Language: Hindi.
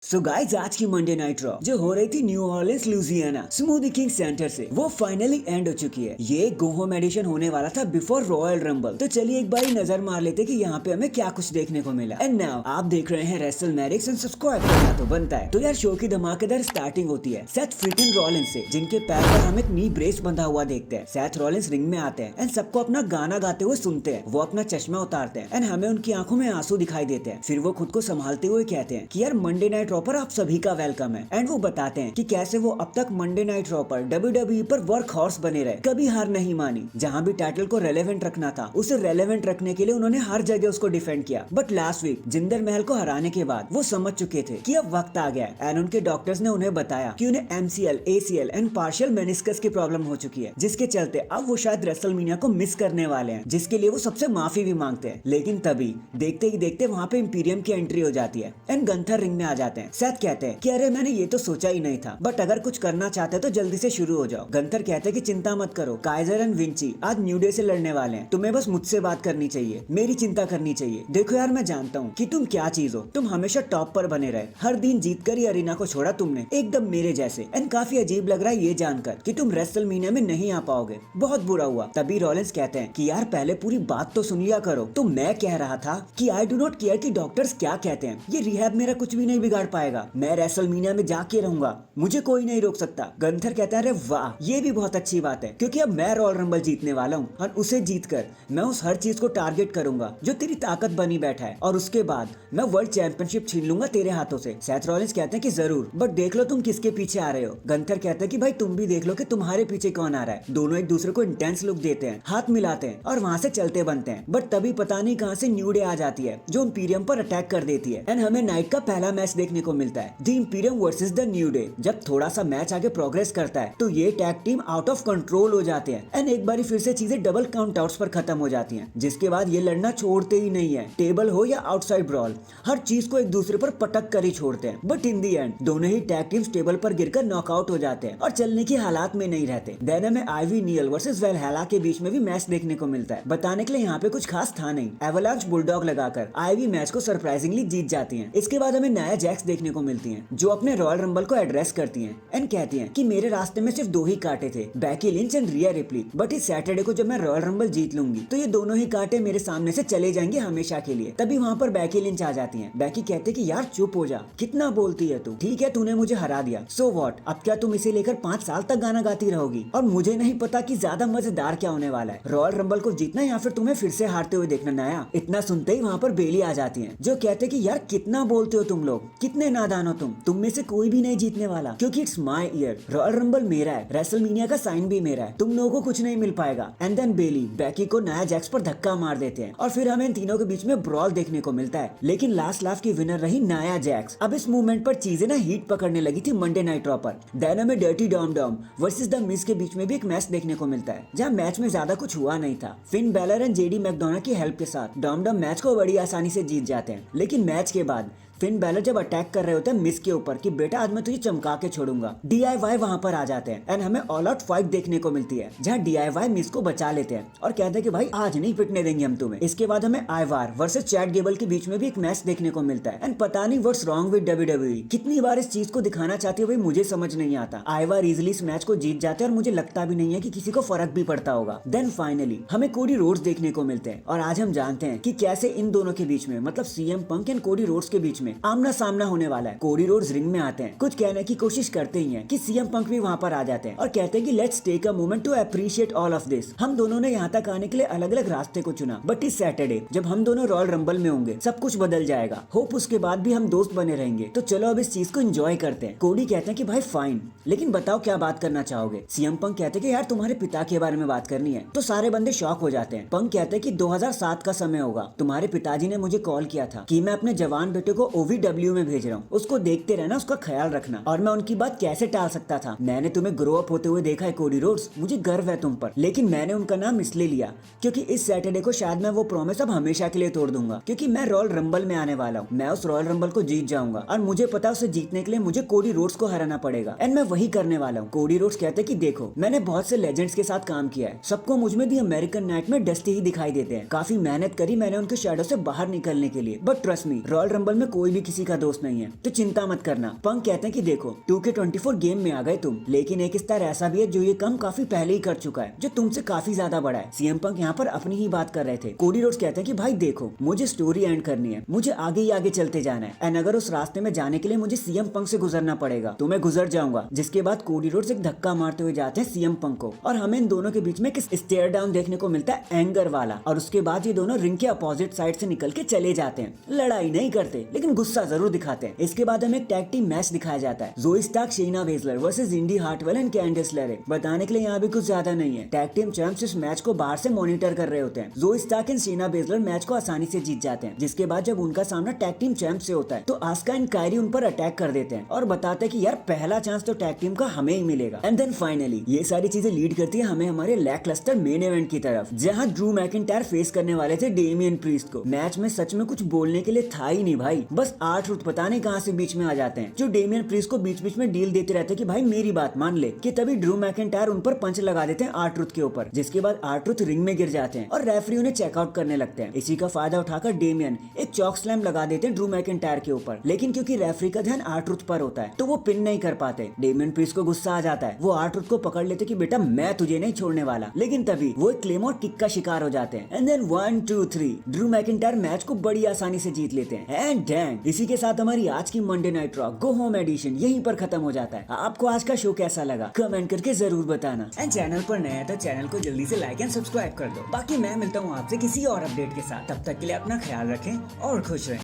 सो गाइस आज की मंडे नाइट रॉ जो हो रही थी New Orleans Louisiana smoothie king center से वो फाइनली एंड हो चुकी है। ये एक गो होम एडिशन होने वाला था बिफोर रॉयल रंबल। तो चलिए एक बार नजर मार लेते कि यहाँ पे हमें क्या कुछ देखने को मिला। एंड नाउ आप देख रहे हैं रेसल मैरिक्स एंड सब्सक्राइब करना तो बनता है। तो यार शो की धमाकेदार स्टार्टिंग होती है सेथ फ्रीकिंग रॉलिंस से, जिनके पैर पर हम एक नी ब्रेस बंधा हुआ देखते हैं। सेथ रॉलिंस रिंग में आते हैं एंड सबको अपना गाना गाते हुए सुनते हैं। वो अपना चश्मा उतारते हैं एंड हमें उनकी आंखों में आंसू दिखाई देते हैं। फिर वो खुद को संभालते हुए कहते हैं कि यार मंडे नाइट रॉ पर आप सभी का वेलकम है। एंड वो बताते हैं कि कैसे वो अब तक मंडे नाइट रॉ पर WWE पर वर्क हॉर्स बने रहे, कभी हार नहीं मानी। जहाँ भी टाइटल को रेलेवेंट रखना था उसे रेलेवेंट रखने के लिए उन्होंने हर जगह उसको डिफेंड किया। बट लास्ट वीक जिंदर महल को हराने के बाद वो समझ चुके थे कि अब वक्त आ गया है। एंड उनके डॉक्टर्स ने उन्हें बताया कि उन्हें MCL, ACL and partial meniscus की प्रॉब्लम हो चुकी है, जिसके चलते अब वो शायद रेसलमेनिया को मिस करने वाले हैं, जिसके लिए वो सबसे माफी भी मांगते हैं। लेकिन तभी देखते ही देखते वहाँ पे इंपीरियम की एंट्री हो जाती है एंड गंथर रिंग में आ जाते हैं। सेथ कहते हैं कि अरे मैंने ये तो सोचा ही नहीं था, बट अगर कुछ करना चाहते तो जल्दी से शुरू हो जाओ। गंथर कहते हैं कि चिंता मत करो, काइजर एंड विंची आज न्यू डे से लड़ने वाले हैं, तुम्हें बस मुझसे बात करनी चाहिए, मेरी चिंता करनी चाहिए। देखो यार मैं जानता हूँ कि तुम क्या चीज हो, तुम हमेशा टॉप पर बने रहे, हर दिन जीत कर ही अरीना को छोड़ा तुमने, एकदम मेरे जैसे। एंड काफी अजीब लग रहा है ये जानकर कि तुम रेसलमेनिया में नहीं आ पाओगे, बहुत बुरा हुआ। तभी रॉलिंस कहते हैं कि यार पहले पूरी बात तो सुन लिया करो। तो मैं कह रहा था कि आई डू नॉट केयर कि डॉक्टर्स क्या कहते हैं, ये रिहैब मेरा कुछ भी नहीं बिगाड़ पाएगा, मैं रेसलमेनिया में जाके रहूंगा, मुझे कोई नहीं रोक सकता। गंथर कहता है अरे वाह ये भी बहुत अच्छी बात है, क्योंकि अब मैं रॉयल रंबल जीतने वाला हूँ और उसे जीतकर मैं उस हर चीज को टारगेट करूंगा जो तेरी ताकत बनी बैठा है, और उसके बाद मैं वर्ल्ड चैंपियनशिप छीन लूंगा तेरे हाथों से। सेथ रॉलिंस कहते हैं कि जरूर, बट देख लो तुम किसके पीछे आ रहे हो। गंथर कहता है कि भाई तुम भी देख लो कि तुम्हारे पीछे कौन आ रहा है। दोनों एक दूसरे को इंटेंस लुक देते हैं, हाथ मिलाते हैं और वहां से चलते बनते हैं। बट तभी पता नहीं कहां से न्यू डे आ जाती है जो इंपीरियम पर अटैक कर देती है एंड हमें नाइट का पहला मैच देखने को मिलता है, the Imperium versus the new day. जब थोड़ा सा मैच आगे प्रोग्रेस करता है तो ये tag team out of control हो जाते हैं एंड एक बार फिर से चीजें डबल काउंट आउट्स पर खत्म हो जाती हैं, जिसके बाद ये लड़ना छोड़ते ही नहीं है। टेबल हो या आउटसाइड ब्रॉल, हर चीज को एक दूसरे पर पटक कर ही छोड़ते हैं। बट इन दी एंड दोनों ही टैग टीम्स टेबल पर गिरकर नॉकआउट हो जाते हैं और चलने की हालात में नहीं रहते। देन हमें आईवी नील वर्सेस वेलहैला के बीच में भी मैच देखने को मिलता है। बताने के लिए यहाँ पे कुछ खास था नहीं, एवलांच बुलडॉग लगाकर आईवी मैच को सरप्राइजिंगली जीत जाती है। इसके बाद हमें नया जैक्स देखने को मिलती है जो अपने रॉयल रंबल को एड्रेस करती है एंड कहती हैं कि मेरे रास्ते में सिर्फ दो ही कांटे थे, Becky Lynch and Riya replay, but इस सैटरडे को जब मैं रॉयल रंबल जीत लूंगी तो ये दोनों ही कांटे मेरे सामने से चले जाएंगे हमेशा के लिए। तभी वहाँ पर बैकी लिंच आ जाती हैं। बैकी कहते कि यार चुप हो जा, कितना बोलती है तू, ठीक है तूने मुझे हरा दिया, सो व्हाट, अब क्या तुम इसे लेकर 5 साल तक गाना गाती रहोगी? और मुझे नहीं पता कि ज्यादा मजेदार क्या होने वाला है, रॉयल रंबल को जीतना या फिर तुम्हें फिर से हारते हुए देखना नया। इतना सुनते ही वहाँ पर बेली आ जाती है जो कहते कि यार कितना बोलते हो तुम लोग, कितने नादान हो तुम में से कोई भी नहीं जीतने वाला, क्योंकि it's my year, royal rumble मेरा है, रेसलमेनिया का साइन भी मेरा है, तुम लोगों को कुछ नहीं मिल पाएगा। एंड देन बेली बैकी को नया जैक्स पर धक्का मार देते हैं और फिर हमें इन तीनों के बीच में ब्रॉल देखने को मिलता है, लेकिन लास्ट लाफ की विनर रही नया जैक्स। अब इस मूवमेंट पर चीजें ना हीट पकड़ने लगी थी मंडे नाइट रॉ पर। देन हमें dirty Dom Dom versus the Miz के बीच में भी एक मैच देखने को मिलता है, जहाँ मैच में ज्यादा कुछ हुआ नहीं था। Finn Balor and JD McDonald की हेल्प के साथ डॉम डॉम मैच को बड़ी आसानी से जीत जाते हैं। लेकिन मैच के बाद फिन बैलर जब अटैक कर रहे होते हैं मिस के ऊपर कि बेटा आज मैं तुझे चमका के छोड़ूंगा, DIY वहां पर आ जाते हैं एंड हमें ऑल आउट फाइट देखने को मिलती है, जहां DIY मिस को बचा लेते हैं और कहते हैं कि भाई आज नहीं पिटने देंगे हम तुम्हें। इसके बाद हमें आइवार वर्सेस चैट गेबल के बीच में भी एक मैच देखने को मिलता है एंड पता नहीं व्हाट्स रॉन्ग विद WWE, कितनी बार इस चीज को दिखाना चाहती है भाई मुझे समझ नहीं आता। आइवार इजिली इस मैच को जीत जाते हैं और मुझे लगता भी नहीं है कि किसी को फर्क भी पड़ता होगा। देन फाइनली हमें कोडी रोड्स देखने को मिलते हैं और आज हम जानते हैं कि कैसे इन दोनों के बीच में, मतलब CM punk and Cody Rhodes के बीच में आमना सामना होने वाला है। कोडी रोड्स रिंग में आते हैं, कुछ कहने की कोशिश करते ही हैं कि CM पंक भी वहां पर आ जाते हैं और कहते हैं कि let's take a moment to appreciate all of this. हम दोनों ने यहाँ तक आने के लिए अलग अलग रास्ते को चुना, बट इस सैटरडे जब हम दोनों रॉयल रंबल में होंगे सब कुछ बदल जाएगा। होप उसके बाद भी हम दोस्त बने रहेंगे, तो चलो अब इस चीज को एंजॉय करते हैं। कोडी कहते हैं कि भाई फाइन, लेकिन बताओ क्या बात करना चाहोगे? CM पंक कहते हैं कि यार तुम्हारे पिता के बारे में बात करनी है। तो सारे बंदे शॉक हो जाते हैं। पंक कहते हैं कि 2007 का समय होगा, तुम्हारे पिताजी ने मुझे कॉल किया था कि मैं अपने जवान बेटे को OVW में भेज रहा हूँ, उसको देखते रहना, उसका ख्याल रखना। और मैं उनकी बात कैसे टाल सकता था, मैंने तुम्हें ग्रो अप होते हुए देखा है कोडी रोड्स, मुझे गर्व है तुम पर। लेकिन मैंने उनका नाम इसलिए लिया क्योंकि इस सैटरडे को शायद मैं वो प्रॉमिस अब हमेशा के लिए तोड़ दूंगा, क्योंकि मैं रॉयल रंबल में आने वाला हूँ, मैं उस रॉयल रंबल को जीत जाऊंगा और मुझे पता है उसे जीतने के लिए मुझे कोडी रोड्स को हराना पड़ेगा एंड मैं वही करने वाला हूँ। कोडी रोड्स कहते हैं कि देखो मैंने बहुत से लेजेंड्स के साथ काम किया है, सबको मुझ में दी अमेरिकन नाइट में डस्टी ही दिखाई देते हैं, काफी मेहनत करी मैंने उनके शैडो से बाहर निकलने के लिए, but trust me royal rumble में कोई कोई भी किसी का दोस्त नहीं है, तो चिंता मत करना। पंक कहते हैं कि देखो 2K24 गेम में आ गए तुम, लेकिन एक स्टार ऐसा भी है जो ये काम काफी पहले ही कर चुका है, जो तुमसे काफी ज्यादा बड़ा है। सीएम पंक यहाँ पर अपनी ही बात कर रहे थे। कोडी रोड्स कहते हैं कि भाई देखो, मुझे स्टोरी एंड करनी है, मुझे आगे ही आगे चलते जाना है, एंड अगर उस रास्ते में जाने के लिए मुझे सीएम पंक से गुजरना पड़ेगा तो मैं गुजर जाऊंगा। जिसके बाद कोडी रोड्स एक धक्का मारते हुए जाते हैं सीएम पंक को, और हमें इन दोनों के बीच में एक स्टेयर डाउन देखने को मिलता है एंगर वाला, और उसके बाद ये दोनों रिंग के अपोजिट साइड से निकल के चले जाते हैं। लड़ाई नहीं करते लेकिन गुस्सा जरूर दिखाते हैं। इसके बाद हमें एक टैग टीम मैच दिखाया जाता है, Zoey Stark, Shayna Baszler versus Indi Hartwell and Candice LeRae. बताने के लिए यहाँ भी कुछ ज्यादा नहीं है। टैग टीम चैंप्स इस मैच को बाहर से मॉनिटर कर रहे होते हैं। Zoey Stark and Shayna Baszler match को आसानी से जीत जाते हैं। जिसके बाद जब उनका सामना टैग टीम चैंप से होता है तो आस्का एंड कायरी उन पर अटैक कर देते हैं और बताते हैं कि यार पहला चांस तो टैग टीम का हमें ही मिलेगा। एंड देन फाइनली ये सारी चीजें लीड करती है हमें हमारे लैकलस्टर मेन इवेंट की तरफ, जहां ड्रू मैकिंटायर फेस करने वाले थे डेमियन प्रीस्ट को। मैच में सच में कुछ बोलने के लिए था ही नहीं भाई, बस R-Truth पता नहीं कहां से बीच में आ जाते हैं, जो डेमियन प्रीस्ट को बीच बीच में डील देते रहते हैं कि भाई मेरी बात मान ले, कि तभी ड्रू मैकिंटायर उन पर पंच लगा देते हैं R-Truth के ऊपर। जिसके बाद R-Truth रिंग में गिर जाते हैं और रेफरी उन्हें चेकआउट करने लगते हैं। इसी का फायदा उठाकर डेमियन एक चॉक स्लैम लगा देते हैं ड्रू मैकिंटायर के ऊपर, लेकिन क्योंकि रेफरी का ध्यान R-Truth पर होता है तो वो पिन नहीं कर पाते। डेमियन प्रीस्ट को गुस्सा आ जाता है, वो R-Truth को पकड़ लेते कि बेटा मैं तुझे नहीं छोड़ने वाला, लेकिन तभी वो एक क्लेम और किक का शिकार हो जाते हैं। And then 1 2 3 Drew McIntyre match को बड़ी आसानी से जीत लेते हैं। एंड डैंग, इसी के साथ हमारी आज की Monday night Raw go home edition यहीं पर खत्म हो जाता है। आपको आज का शो कैसा लगा कमेंट करके जरूर बताना, एंड चैनल पर नया है तो चैनल को जल्दी से लाइक एंड सब्सक्राइब कर दो। बाकी मैं मिलता हूँ आपसे किसी और अपडेट के साथ, तब तक के लिए अपना ख्याल रखें और खुश रहें।